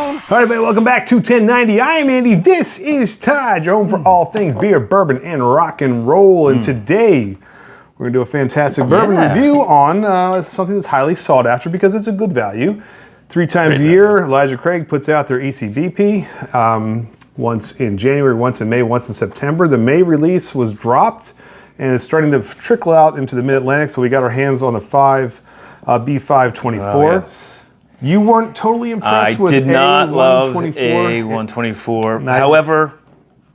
All right, everybody, welcome back to 1090. I am Andy. This is Todd, your home for all things beer, bourbon, and rock and roll. And today, we're going to do a fantastic bourbon review on something that's highly sought after because it's a good value. 3 times a year, Elijah Craig puts out their ECBP, once in January, once in May, once in September. The May release was dropped and is starting to trickle out into the Mid-Atlantic, so we got our hands on the B524. Oh, yes. You weren't totally impressed with A124? I did not love A124. However,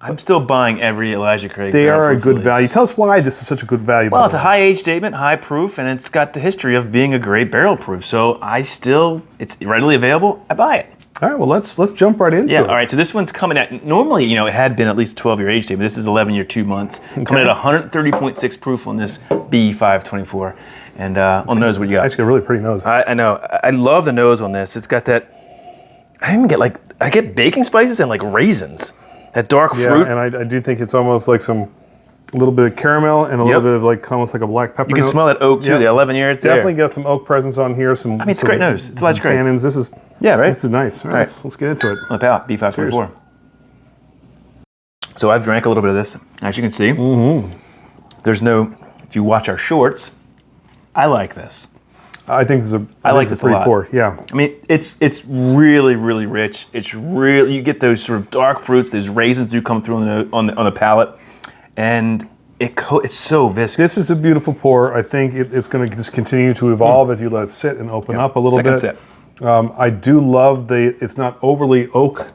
I'm still buying every Elijah Craig. They are a good value. Tell us why this is such a good value. Well, it's a high age statement, high proof, and it's got the history of being a great barrel proof. So it's readily available. I buy it. All right, well, let's jump right into it. All right, so this one's coming out, normally, it had been at least 12-year age statement. This is 11-year, 2 months. Okay. Coming at 130.6 proof on this B524. And on the nose, what you got? Actually, a really pretty nose. I know. I love the nose on this. It's got that, I get baking spices and like raisins. That dark fruit. Yeah, and I do think it's almost like a little bit of caramel and a little bit of almost like a black pepper. You can smell that oak too, the 11-year. It's definitely got some oak presence on here. It's a great nose. It's Elijah Craig. Tannins. This is, right? This is nice. All right, let's get into it. On the palate, B524. Cheers. So I've drank a little bit of this. As you can see, there's if you watch our shorts, I like this. I think this is a pretty pour. Yeah. I mean, it's really, really rich. It's really, you get those sort of dark fruits. Those raisins do come through on the palate, and it's so viscous. This is a beautiful pour. I think it's going to just continue to evolve as you let it sit and open up a little bit. Sip. I do love it's not overly oak,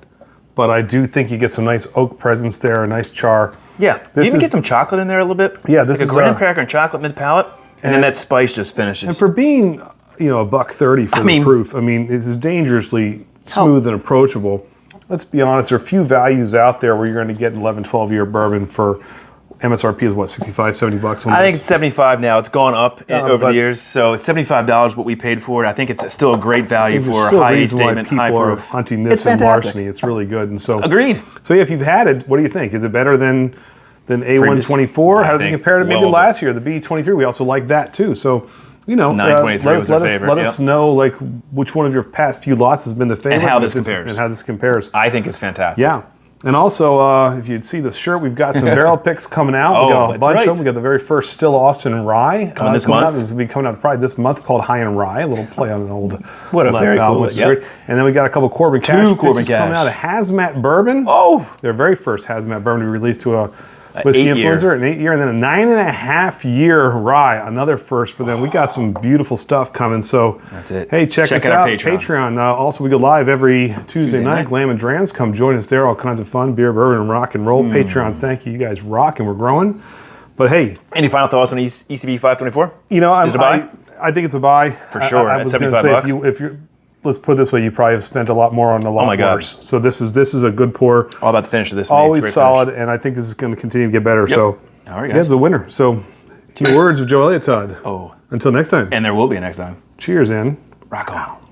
but I do think you get some nice oak presence there, a nice char. Yeah. You even get some chocolate in there a little bit. Yeah, this is a graham cracker and chocolate mid palate. And then that spice just finishes. And for being, $1.30 for the proof, this is dangerously smooth and approachable. Let's be honest, there are a few values out there where you're going to get an 11, 12-year bourbon for MSRP is what, $65, $70? I think it's $75 now. It's gone up over the years. So $75 what we paid for it. I think it's still a great value for a high statement, high proof. People are hunting this in larceny. It's really good. And so agreed. So if you've had it, what do you think? Is it better than A124? How does it compare to maybe last year, the B23? We also like that too. So, 923 was our favorite. Let us know which one of your past few lots has been the favorite. And how this compares. I think it's fantastic. Yeah. And also, if you'd see the shirt, we've got some barrel picks coming out. We got a bunch of them. We got the very first Still Austin Rye. Coming this month. This will be coming out probably this month, called High and Rye. A little play on an old what a very cool which is great. And then we got a couple Corbin Cash coming out. A Hazmat Bourbon. Oh! Their very first Hazmat Bourbon to be released to a Whiskey Influencer, an 8-year, and then a 9.5-year rye, another first for them. We got some beautiful stuff coming, so that's it. Hey, check us out, Patreon. Also, we go live every Tuesday night. Glam and Drans, come join us there. All kinds of fun, beer, bourbon, and rock and roll. Patreon, thank you. You guys rock, and we're growing. But hey, any final thoughts on ECB 524? Is it a buy? I think it's a buy for sure. I was going to say if you're let's put it this way, you probably have spent a lot more on a lot worse. So this is a good pour. All about the finish of this. Always solid, and I think this is going to continue to get better. So all right, it's a winner. So in the words of Joe Elliott, Todd. Oh. Until next time. And there will be a next time. Cheers, and rock on.